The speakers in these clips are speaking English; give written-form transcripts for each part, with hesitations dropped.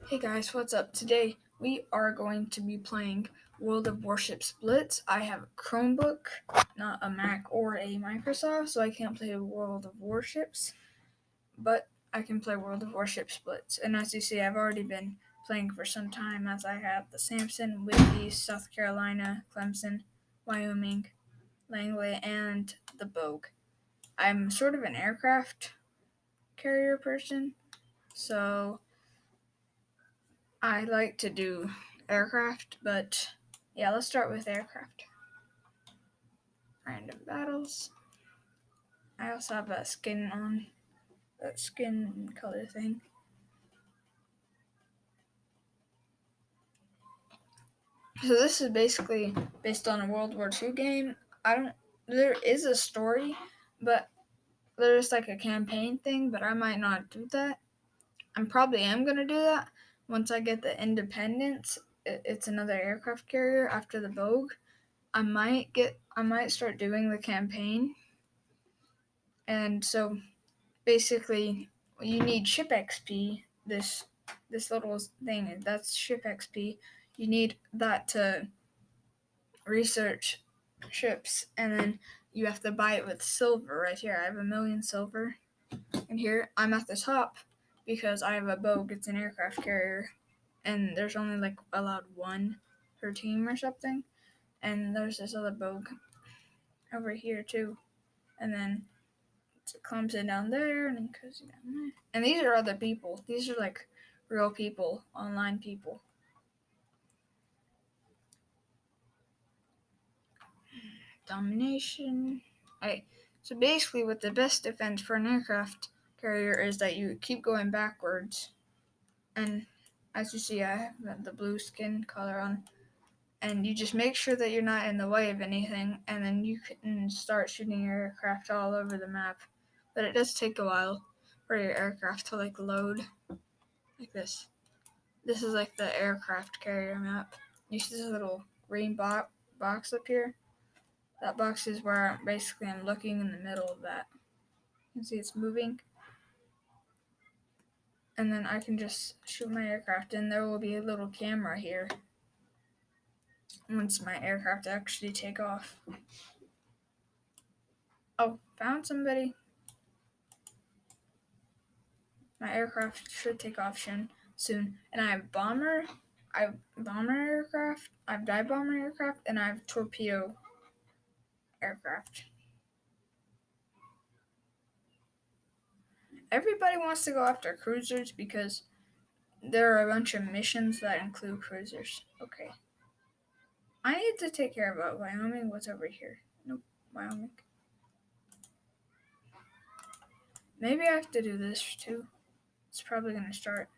Hey guys, what's up? Today we are going to be playing World of Warships Blitz. I have a Chromebook, not a Mac or a Microsoft, so I can't play World of Warships, but I can play World of Warships Blitz. And as you see, I've already been playing for some time as I have the Samson, Whitby, South Carolina, Clemson, Wyoming, Langley, and the Bogue. I'm sort of an aircraft carrier person, so I like to do aircraft, but yeah, let's start with aircraft. Random battles. I also have a skin on, that skin color thing. So this is basically based on a World War II game. There is a story, but there's like a campaign thing, but I might not do that. I probably am going to do that once I get the independence. It's another aircraft carrier after the Bogue. I might start doing the campaign. And so basically you need ship XP. This little thing, that's ship XP. You need that to research ships, and then you have to buy it with silver. Right here I have 1,000,000 silver, and here I'm at the top because I have a Bogue. It's an aircraft carrier, and there's only like allowed one per team or something. And there's this other Bogue over here too, and then it clumps it down there and then goes down there. And these are other people. These are like real people, online people. Domination. Okay, so basically, what the best defense for an aircraft carrier is that you keep going backwards. And as you see, I have the blue skin color on. And you just make sure that you're not in the way of anything, and then you can start shooting your aircraft all over the map. But it does take a while for your aircraft to like load, like this. This is like the aircraft carrier map. You see this little green box up here? That box is where basically I'm looking in the middle of that. You can see it's moving. And then I can just shoot my aircraft, and there will be a little camera here once my aircraft actually take off. Oh, found somebody. My aircraft should take off soon. And I have bomber aircraft, I have dive bomber aircraft, and I have torpedo aircraft. Everybody wants to go after cruisers because there are a bunch of missions that include cruisers. Okay. I need to take care of Wyoming. What's over here? Nope, Wyoming. Maybe I have to do this too. It's probably going to start.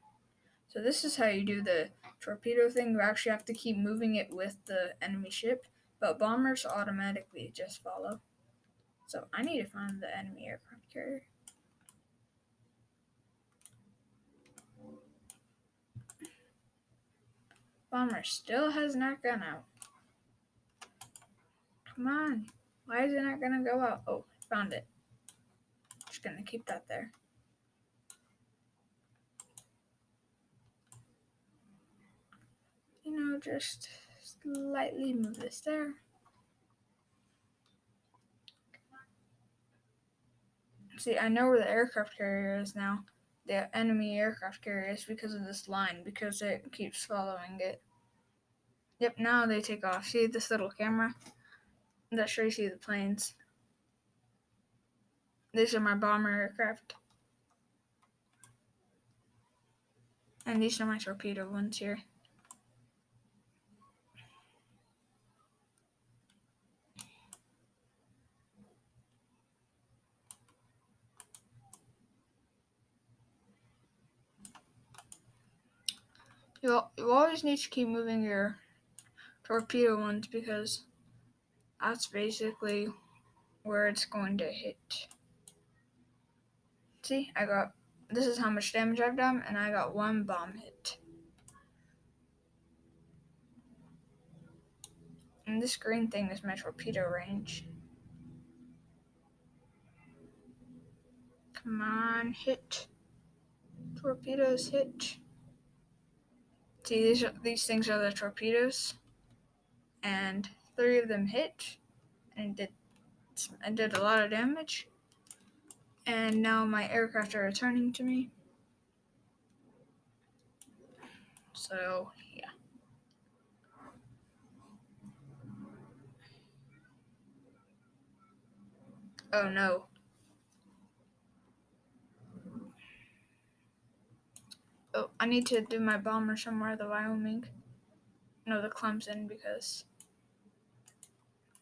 So this is how you do the torpedo thing. You actually have to keep moving it with the enemy ship, but bombers automatically just follow. So I need to find the enemy aircraft carrier. Bomber still has not gone out. Come on. Why is it not going to go out? Oh, found it. Just going to keep that there. Just slightly move this there. See, I know where the aircraft carrier is now. The enemy aircraft carrier is because of this line, because it keeps following it. Yep, now they take off. See this little camera? That shows you the planes. These are my bomber aircraft. And these are my torpedo ones here. You always need to keep moving your torpedo ones because that's basically where it's going to hit. See, this is how much damage I've done, and I got one bomb hit. And this green thing is my torpedo range. Come on, hit. Torpedoes hit. See, these things are the torpedoes, and 3 of them hit, and did a lot of damage. And now my aircraft are returning to me. So, yeah. Oh no. Oh, I need to do my bomber somewhere, the Wyoming. No, the Clemson, because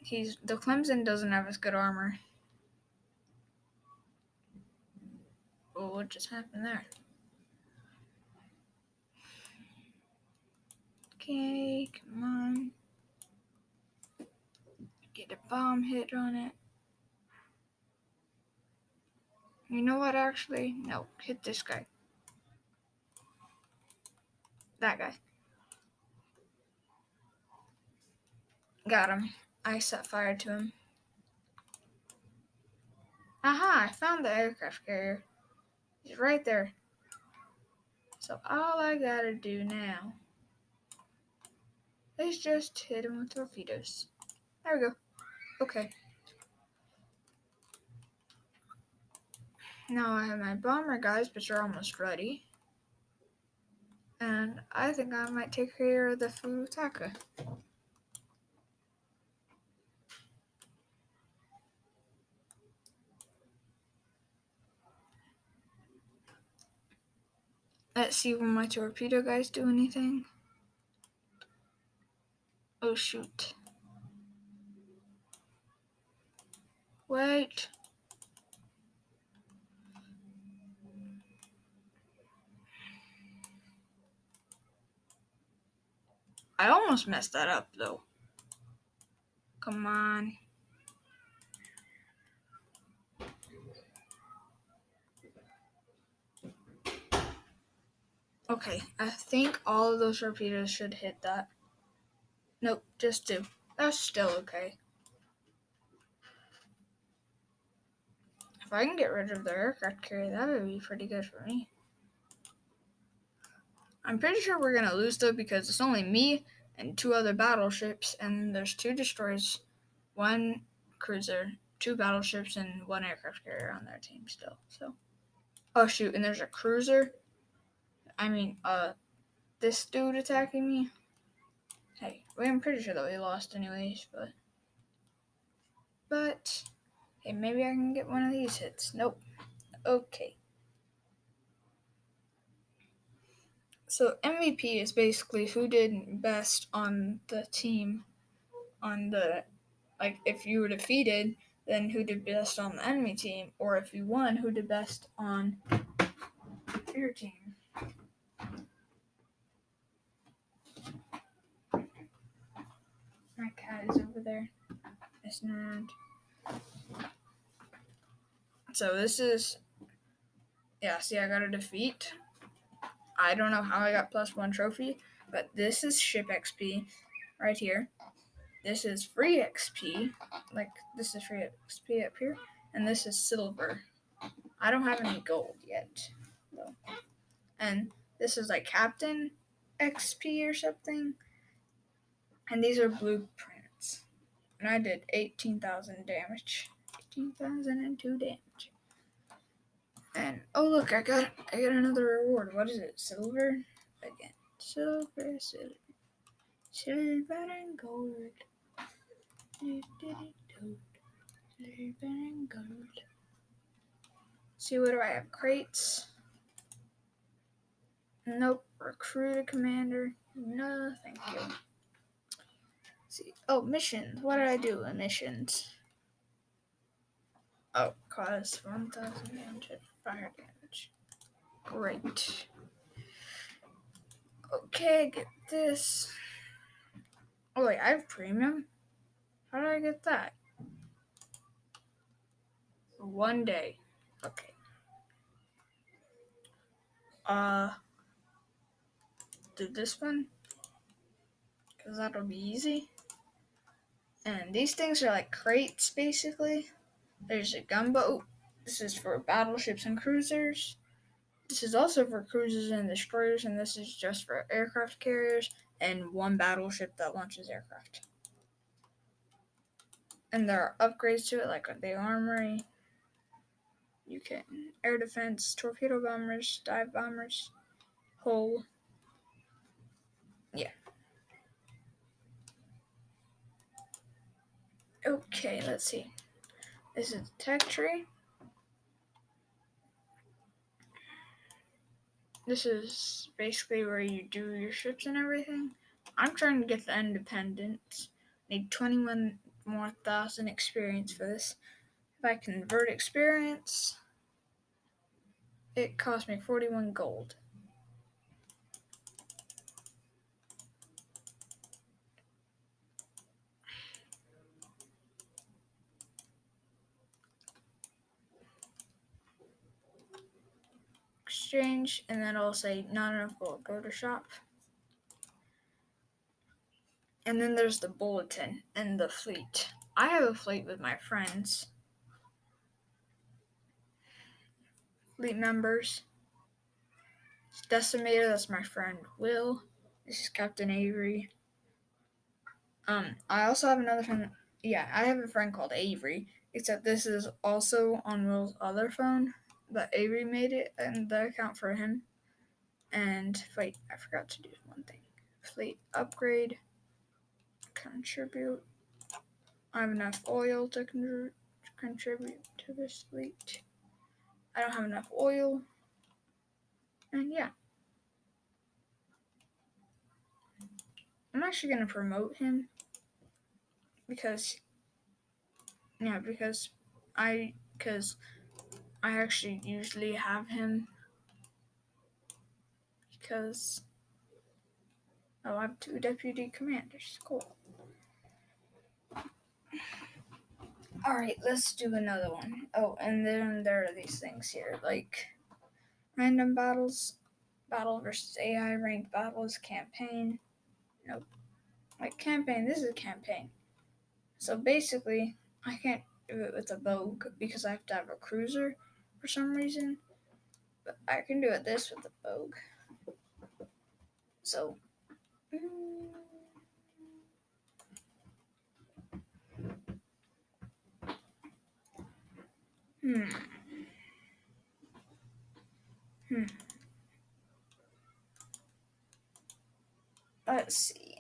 the Clemson doesn't have as good armor. Oh, what just happened there? Okay, come on. Get a bomb hit on it. You know what, actually? No, hit this guy. That guy. Got him. I set fire to him. Aha, I found the aircraft carrier. He's right there. So all I gotta do now is just hit him with torpedoes. There we go. Okay. Now I have my bomber guys, which are almost ready. And I think I might take care of the Furutaka. Let's see, will my torpedo guys do anything? Oh shoot. Wait. I almost messed that up though. Come on. Okay, I think all of those torpedoes should hit that. Nope, just 2. That's still okay. If I can get rid of the aircraft carrier, that would be pretty good for me. I'm pretty sure we're going to lose though, because it's only me and 2 other battleships, and there's 2 destroyers, 1 cruiser, 2 battleships, and 1 aircraft carrier on their team still. So, oh shoot, and there's a cruiser. This dude attacking me. Hey, I'm pretty sure that we lost anyways, but hey, maybe I can get one of these hits. Nope. Okay. So MVP is basically who did best on the team, if you were defeated, then who did best on the enemy team, or if you won, who did best on your team. My cat is over there messing around. So this is, see, I got a defeat. I don't know how I got +1 trophy, but this is ship XP right here. This is free XP, this is free XP up here, and this is silver. I don't have any gold yet, though. And this is captain XP or something, and these are blueprints. And I did 18,000 damage, 18,002 damage. And oh look, I got another reward. What is it? Silver again. Silver and gold. Silver and gold. See, what do I have? Crates? Nope. Recruit a commander? No, thank you. See. Oh, missions. What did I do in missions? Oh, cause 1,000 fire damage. Great. Okay, get this. Oh wait, I have premium? How did I get that? 1 day. Okay. Do this one, because that'll be easy. And these things are like crates, basically. There's a gunboat. This is for battleships and cruisers. This is also for cruisers and destroyers, and this is just for aircraft carriers and one battleship that launches aircraft. And there are upgrades to it, like the armory. You can air defense, torpedo bombers, dive bombers, hull. Yeah. Okay, let's see. This is the tech tree. This is basically where you do your ships and everything. I'm trying to get the independence. Need 21 more thousand experience for this. If I convert experience, it cost me 41 gold. Exchange, and then it'll say not enough gold. Go to shop. And then there's the bulletin and the fleet. I have a fleet with my friends. Fleet members. Decimator, that's my friend Will. This is Captain Avery. I also have another friend. Yeah, I have a friend called Avery. Except this is also on Will's other phone. But Avery made it and the account for him. And wait, I forgot to do one thing. Fleet upgrade. Contribute. I have enough oil to contribute to this fleet. I don't have enough oil. And yeah. I'm actually going to promote him. Because I actually usually have him because I have 2 deputy commanders. Cool. Alright, let's do another one. Oh, and then there are these things here, like random battles, battle versus AI, ranked battles, campaign. Nope. Like campaign, this is a campaign. So basically, I can't do it with a bogue because I have to have a cruiser for some reason. But I can do it this with a bogue. So Let's see.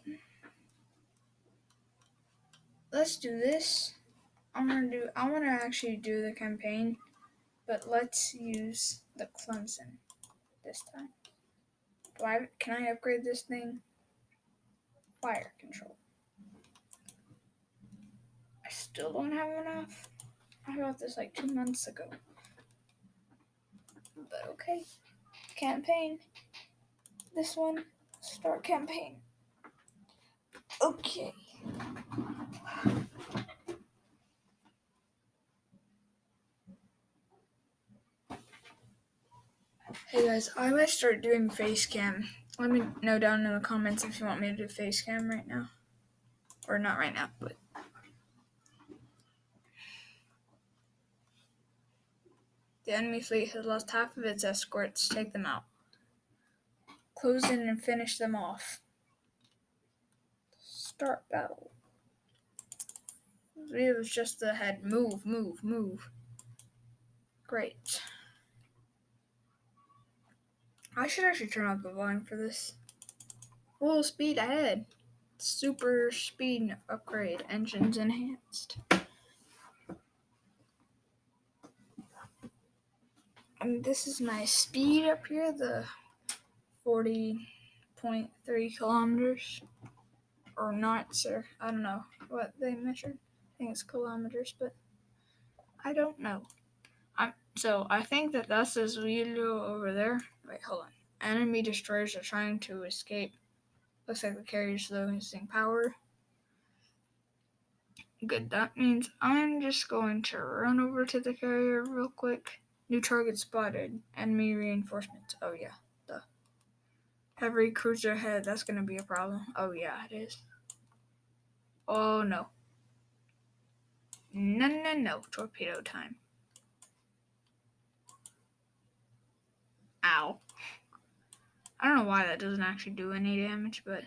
Let's do this. I want to actually do the campaign, but let's use the Clemson this time. Can I upgrade this thing? Fire control. I still don't have enough. I got this like 2 months ago. But okay. Campaign. This one. Start campaign. Okay. Hey guys, I might start doing face cam. Let me know down in the comments if you want me to do face cam right now. Or not right now, but the enemy fleet has lost half of its escorts. Take them out. Close in and finish them off. Start battle. It was just the head. Move, move, move. Great. I should actually turn up the volume for this. Full speed ahead. Super speed upgrade. Engines enhanced. And this is my speed up here. The 40.3 kilometers. Or knots, or I don't know what they measured. I think it's kilometers, but I don't know. So I think that that's this video over there. Wait, hold on. Enemy destroyers are trying to escape. Looks like the carrier's losing power. Good, that means I'm just going to run over to the carrier real quick. New target spotted. Enemy reinforcements. Oh yeah, the heavy cruiser ahead. That's gonna be a problem. Oh yeah, it is. Oh no. No. Torpedo time. Ow. I don't know why that doesn't actually do any damage, but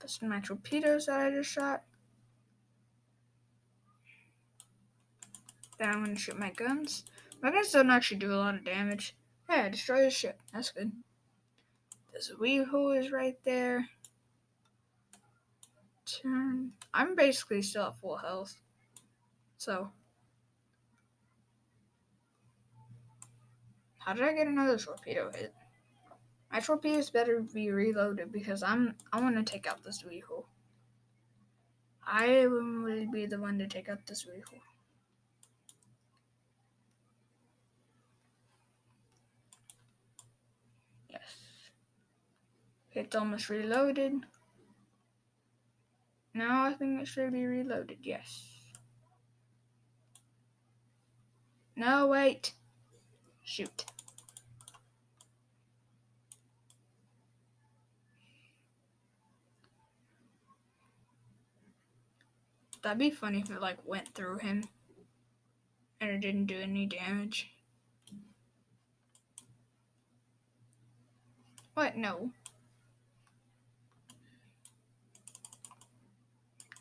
that's my torpedoes that I just shot. Then I'm going to shoot my guns. My guns don't actually do a lot of damage. Hey, I destroyed the ship. That's good. There's a Weehole is right there. Turn. I'm basically still at full health. So, how did I get another torpedo hit? My torpedoes better be reloaded because I want to take out this Weehole. I will be the one to take out this Weehole. Yes. It's almost reloaded. Now I think it should be reloaded. Yes. No, wait. Shoot. That'd be funny if it went through him and it didn't do any damage. What? No.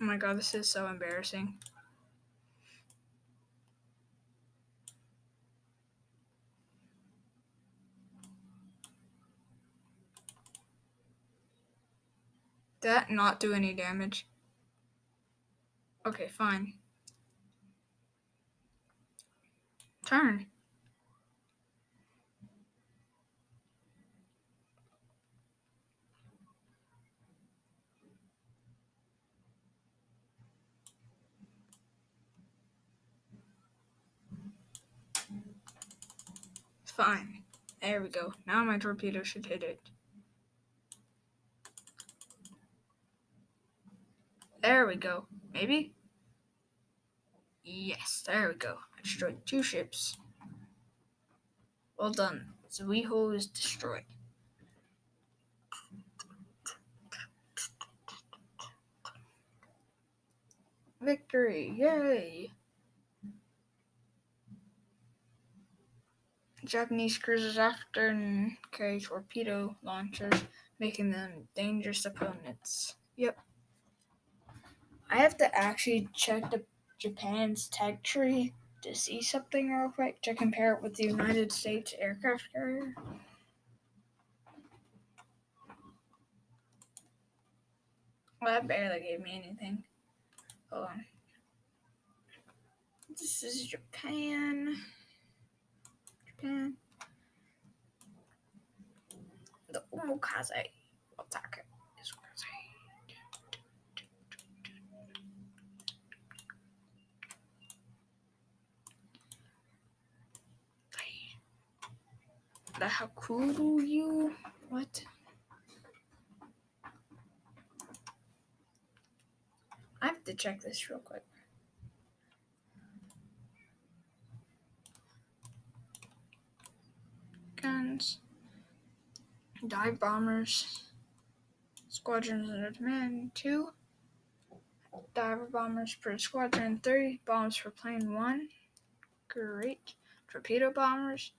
Oh my god, this is so embarrassing. Did that not do any damage? Okay, fine. Turn. Fine. There we go. Now my torpedo should hit it. There we go. Maybe? Yes, there we go. I destroyed 2 ships. Well done. The Weehole is destroyed. Victory! Yay! Japanese cruisers after and carry torpedo launchers, making them dangerous opponents. Yep. I have to actually check Japan's tech tree to see something real quick to compare it with the United States aircraft carrier. Well, that barely gave me anything. Hold on. This is Japan. The Umokaze attack is the Hakuryu. What? I have to check this real quick. Guns. Dive bombers. Squadrons under command 2. Diver bombers per squadron 3. Bombs per plane 1. Great. Torpedo bombers.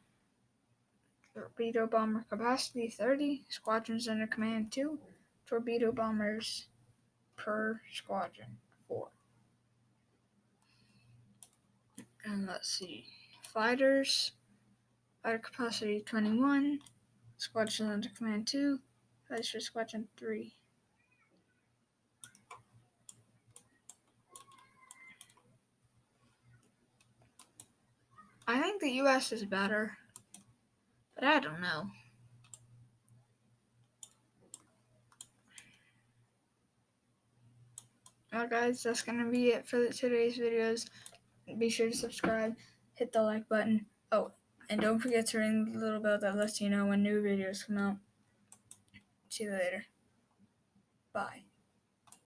Torpedo bomber capacity 30. Squadrons under command 2. Torpedo bombers per squadron 4. And let's see. Fighters. Fighter capacity 21. Squadron under command 2. Fighters for squadron 3. I think the US is better, but I don't know. Well, guys, that's going to be it for today's videos. Be sure to subscribe, hit the like button. Oh, and don't forget to ring the little bell that lets you know when new videos come out. See you later. Bye.